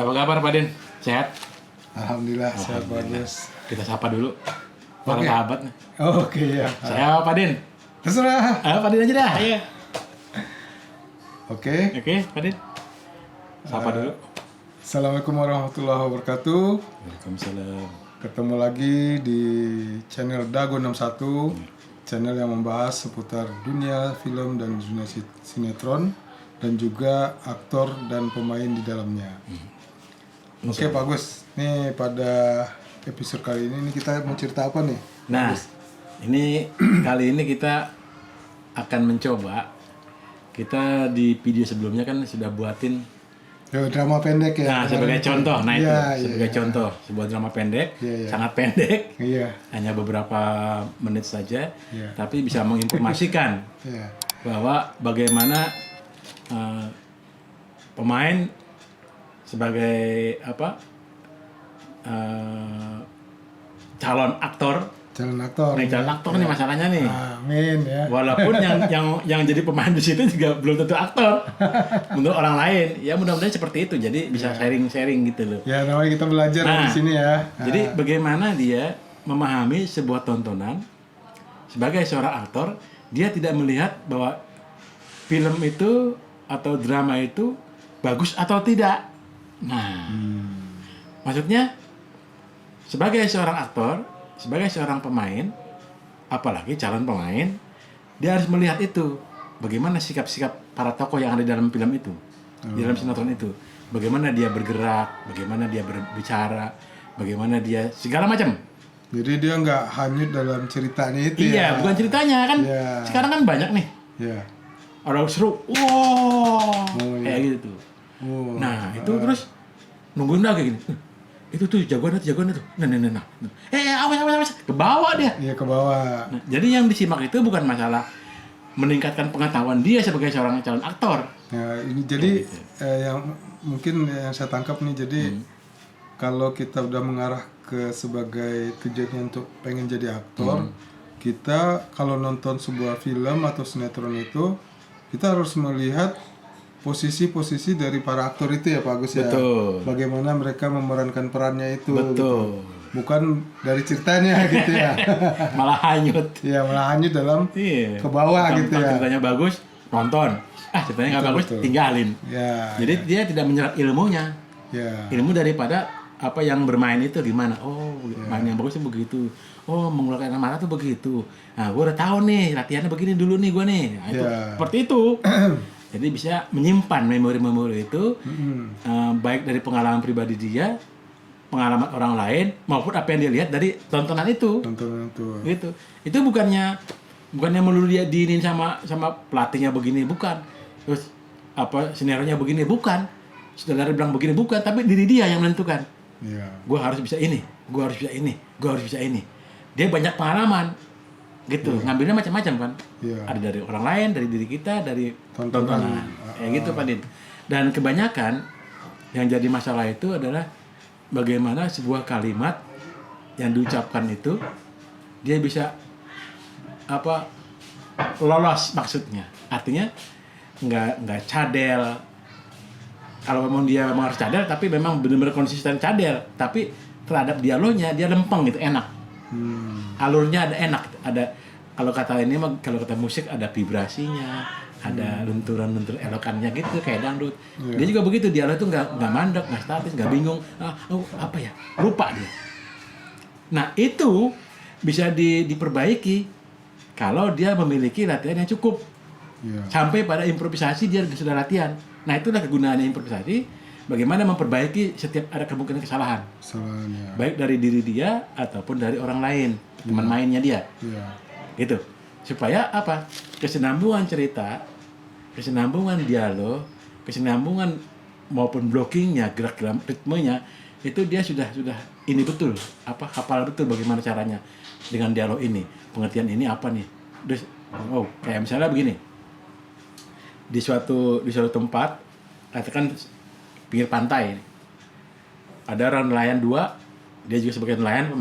Apa kabar Pak Din? Sehat? Alhamdulillah, sehat bagus. Kita sapa dulu para Oke. sahabat nih. Oke ya. Saya Pak Din. Terserah. Pak Din aja dah. Iya. Oke. Oke, Pak Din. Sapa dulu. Assalamualaikum warahmatullahi wabarakatuh. Waalaikumsalam. Ketemu lagi di channel Dago 61, channel yang membahas seputar dunia film dan dunia sinetron dan juga aktor dan pemain di dalamnya. Oke Pak Gus, nih pada episode kali ini kita mau cerita apa nih? Nah, ini kali ini kita akan mencoba. Kita di video sebelumnya kan sudah buatin Drama pendek ya. nah sebagai contoh. Nah itu Iya, sebagai iya. contoh sebuah drama pendek, Iya. sangat pendek. Iya, Hanya beberapa menit saja, Iya. tapi bisa menginformasikan iya. bahwa bagaimana pemain sebagai calon aktor. Calon aktor. Nih calon aktor nih masalahnya nih. Amin ya. Walaupun yang jadi pemain di situ juga belum tentu aktor. Menurut orang lain, ya mudah-mudahan seperti itu. Jadi bisa sharing-sharing gitu loh. Ya namanya kita belajar Nah, di sini ya. Jadi bagaimana dia memahami sebuah tontonan sebagai seorang aktor, dia tidak melihat bahwa film itu atau drama itu bagus atau tidak. Nah, maksudnya sebagai seorang aktor, sebagai seorang pemain, apalagi calon pemain, dia harus melihat itu. Bagaimana sikap-sikap para tokoh yang ada di dalam film itu, di dalam sinetron itu. Bagaimana dia bergerak, bagaimana dia berbicara, bagaimana dia segala macam. Jadi dia nggak hanyut dalam ceritanya itu ya. Iya, bukan ceritanya kan. Iya. Sekarang kan banyak nih. Iya. Orang seru, wow, iya. kayak gitu. Oh, Nah, itu terus nungguin lagi gini. Itu tuh jagoan itu. Nah. Awas. Ke bawah dia. Iya ke bawah. Nah, jadi yang disimak itu bukan masalah meningkatkan pengetahuan dia sebagai seorang calon aktor. Ya, ini jadi yang mungkin yang saya tangkap nih, jadi kalau kita udah mengarah ke sebagai tujuannya untuk pengen jadi aktor, kita kalau nonton sebuah film atau sinetron itu, kita harus melihat posisi-posisi dari para aktor itu ya Pak Agus ya. Betul. Bagaimana mereka memerankan perannya itu. Betul. Gitu. Bukan dari ceritanya gitu ya. Malah hanyut. Ya malah hanyut dalam Iya. ke bawah gitu ya. Ceritanya bagus, nonton. Ceritanya nggak bagus, betul. tinggalin. Ya. Jadi dia tidak menyerap ilmunya. Ya. Ilmu daripada apa yang bermain itu gimana. Oh, main yang bagus itu begitu. Oh, mengeluarkan amarah tuh begitu. Nah, gue udah tahu nih, latihannya begini dulu nih gue nih. Nah, itu seperti itu. Jadi bisa menyimpan memori-memori itu baik dari pengalaman pribadi dia, pengalaman orang lain maupun apa yang dia lihat dari tontonan itu. Tontonan itu. Gitu. Itu bukannya melulu dia diinin sama pelatihnya begini, bukan. Terus apa sinarionya begini, bukan. Saudara bilang begini, bukan, tapi diri dia yang menentukan. Iya. Gue harus bisa ini, gue harus bisa ini, gue harus bisa ini. Dia banyak pengalaman, gitu. Ngambilnya macam-macam kan. Iya. Ada dari orang lain, dari diri kita, dari tontonan. Kayak gitu Pak Din. Dan kebanyakan yang jadi masalah itu adalah bagaimana sebuah kalimat yang diucapkan itu dia bisa lolos maksudnya. Artinya nggak cadel. Kalau memang dia memang harus cadel, tapi memang benar-benar konsisten cadel. Tapi terhadap dialognya dia lempeng gitu, enak. Alurnya ada enak, ada kalau kata musik ada vibrasinya, ada lenturan-lentur elokannya gitu kayak dangdut. Dia juga begitu, dialog itu nggak mandek, nggak statis, nggak bingung. Lupa dia. Nah itu bisa diperbaiki kalau dia memiliki latihan yang cukup. Sampai pada improvisasi dia sudah latihan. Nah itulah kegunaannya improvisasi, bagaimana memperbaiki setiap ada kemungkinan kesalahan. Baik dari diri dia ataupun dari orang lain, teman mainnya dia. Gitu. Supaya apa? Kesinambungan cerita, kesinambungan dialog, kesinambungan maupun blockingnya, gerak-gerak ritmenya, itu dia sudah ini betul, hafal betul bagaimana caranya dengan dialog ini, pengertian ini apa nih. Terus kayak misalnya begini. Di suatu tempat, katakan pinggir pantai, ada orang nelayan 2, dia juga sebagai nelayan,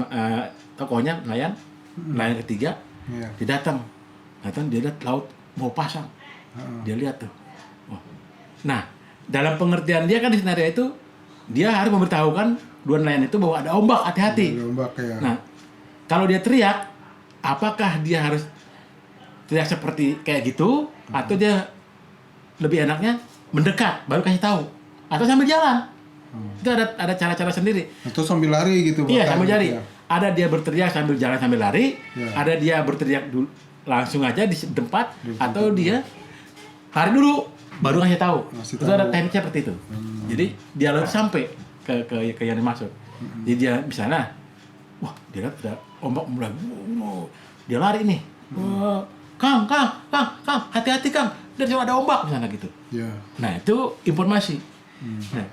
tokohnya nelayan ketiga, dia datang dia lihat laut mau pasang, dia lihat tuh. Nah, dalam pengertian dia kan di skenario itu dia harus memberitahukan dua nelayan itu bahwa ada ombak, hati-hati. Ada ombak ya. Nah, kalau dia teriak, apakah dia harus teriak seperti kayak gitu, atau dia lebih enaknya mendekat, baru kasih tahu, atau sambil jalan? Itu ada cara-cara sendiri. Atau sambil lari gitu. Iya, bahkan sambil gitu lari. ya. Ada dia berteriak sambil jalan sambil lari, Ya. ada dia berteriak dulu, langsung aja di tempat, atau dia lari dulu, baru ngasih tahu. Ngasih Itu ada tahu. tekniknya seperti itu. Jadi dialog sampai ke yang dimaksud. Jadi dia misalnya, wah dia lihat ada ombak mulai, dia lari nih. Wah, Kang, hati-hati Kang, dan ada ombak misalnya gitu. Ya. Nah itu informasi. Nah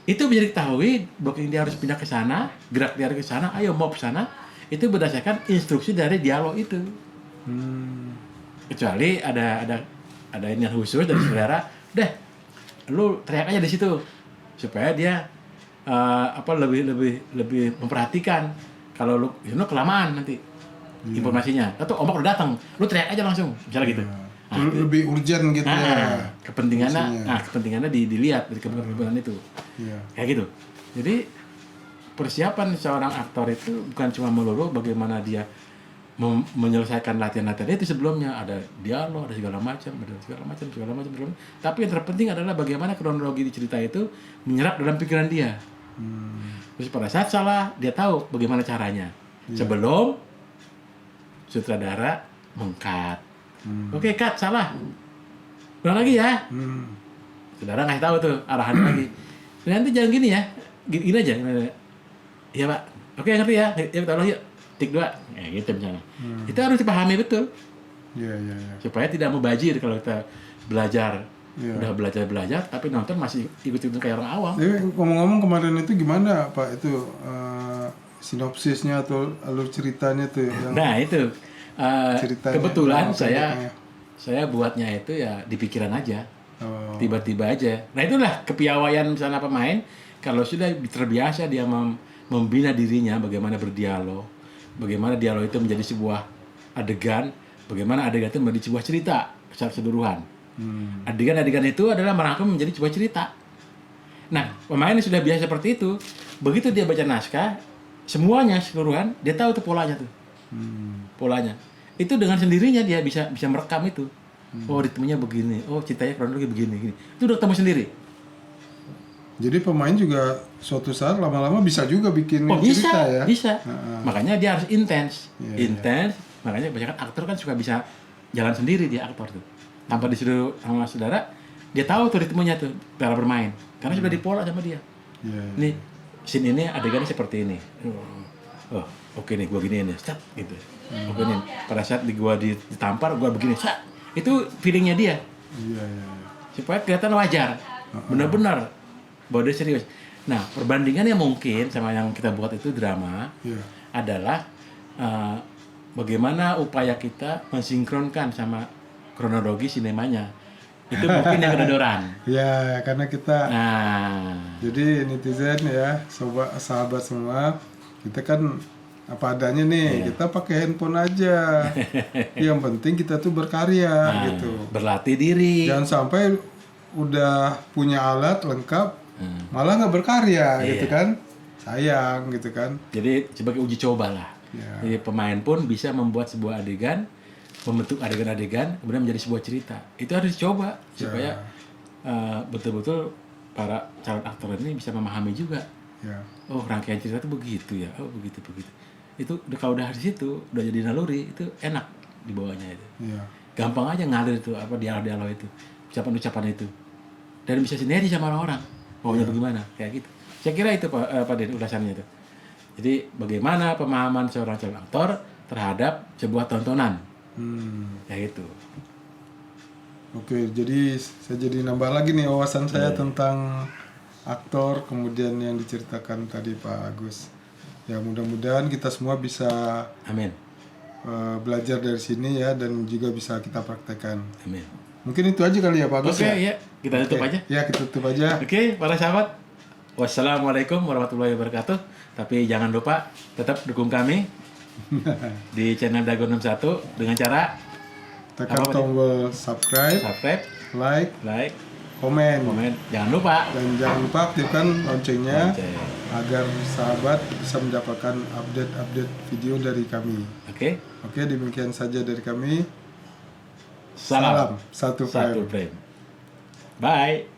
itu bisa diketahui bahwa dia harus pindah ke sana, gerak dia harus ke sana, ayo mau ke sana. Itu berdasarkan instruksi dari dialog itu. Kecuali ada ini khusus dari saudara, deh, lu teriak aja di situ supaya dia lebih memperhatikan. Kalau lu kelamaan nanti informasinya, atau ombak udah datang, lu teriak aja langsung, misalnya gitu. Nah, Lebih urgent gitu ya. kepentingannya dilihat dari kepentingan itu. Iya. Kayak gitu. Jadi persiapan seorang aktor itu bukan cuma melulu bagaimana dia menyelesaikan latihan-latihan itu sebelumnya, ada dialog, ada segala macam. Tapi yang terpenting adalah bagaimana kronologi di cerita itu menyerap dalam pikiran dia. Terus pada saat salah, dia tahu bagaimana caranya. Sebelum sutradara meng-cut. Oke, cut, salah. Ulang lagi ya. Saudara ngasih tahu tuh arahan lagi. Nanti jangan gini ya. Gini aja. Iya, Pak. Oke, ngerti ya. Ya, kita ulang yuk. Tik 2. Ya, gitu misalnya. Itu harus dipahami betul. Iya. Supaya tidak mubazir kalau kita belajar. Iya. Udah belajar, tapi nonton masih ikut-ikutan kayak orang awam. Jadi ngomong-ngomong kemarin itu gimana Pak itu sinopsisnya atau alur ceritanya tuh yang Nah, itu. ceritanya, Kebetulan pendeknya. saya buatnya itu ya di pikiran aja. Oh. Tiba-tiba aja. Nah itulah kepiawaian misalnya pemain kalau sudah terbiasa dia membina dirinya bagaimana berdialog, bagaimana dialog itu menjadi sebuah adegan, bagaimana adegan itu menjadi sebuah cerita secara keseluruhan. Adegan-adegan itu adalah merangkum menjadi sebuah cerita. Nah pemain yang sudah biasa seperti itu, begitu dia baca naskah, semuanya keseluruhan dia tahu tuh polanya tuh, polanya. Itu dengan sendirinya dia bisa merekam itu. Oh ritmenya begini, oh ceritanya kronologi begini, gini. Itu udah ketemu sendiri. Jadi pemain juga suatu saat lama-lama bisa juga bikin Oh bisa, cerita ya. bisa. Makanya dia harus intens, Iya, intens. Makanya kebanyakan aktor kan suka bisa jalan sendiri dia aktor tuh. Tanpa disuruh sama saudara, dia tahu tuh ritmenya tuh cara bermain. Karena sudah dipola sama dia. Iya. Nih, scene ini adegannya seperti ini. Oh, oke nih, gua gini nih, set gitu. Oke nih, pada saat gua ditampar, gua begini, set. Itu feelingnya dia. Iya. Supaya kelihatan wajar, benar-benar bahwa dia serius. Nah, perbandingannya mungkin sama yang kita buat itu drama Iya. adalah bagaimana upaya kita mensinkronkan sama kronologi sinemanya. Itu mungkin yang kedodoran. Ya, karena kita Nah, jadi netizen ya, sahabat semua, kita kan apa adanya nih, kita pakai handphone aja. Yang penting kita tuh berkarya gitu. berlatih diri. Jangan sampai udah punya alat lengkap, malah nggak berkarya gitu kan. Sayang gitu kan. Jadi sebagai uji coba lah. Ya. Jadi pemain pun bisa membuat sebuah adegan, membentuk adegan-adegan, kemudian menjadi sebuah cerita. Itu harus dicoba supaya betul-betul para calon aktor ini bisa memahami juga. Ya. Oh rangkaian cerita itu begitu ya. Oh begitu. Itu kalau udah di situ, udah jadi naluri, itu enak dibawanya itu. Iya. Gampang aja ngalir itu apa dialog itu, ucapan itu. Dan bisa sinergi sama orang-orang. Maunya bagaimana? Kayak gitu. Saya kira itu Pak Den ulasannya itu. Jadi bagaimana pemahaman seorang calon aktor terhadap sebuah tontonan. Kayak gitu. Oke, jadi saya jadi nambah lagi nih wawasan saya tentang aktor, kemudian yang diceritakan tadi Pak Agus. Ya mudah-mudahan kita semua bisa Amin. belajar dari sini ya, dan juga bisa kita praktekkan. Amin. Mungkin itu aja kali ya Pak Agus. Oke, ya. Kita tutup aja. Ya, kita tutup aja. Oke, para sahabat. Wassalamualaikum warahmatullahi wabarakatuh. Tapi jangan lupa tetap dukung kami di channel Dagon 61 dengan cara Tekan tombol subscribe, subscribe, like, like, komen. Jangan lupa Dan jangan lupa aktifkan loncengnya lonceng. agar sahabat bisa mendapatkan update-update video dari kami. Oke. Oke, demikian saja dari kami. Salam Satu satu frame. frame. Bye.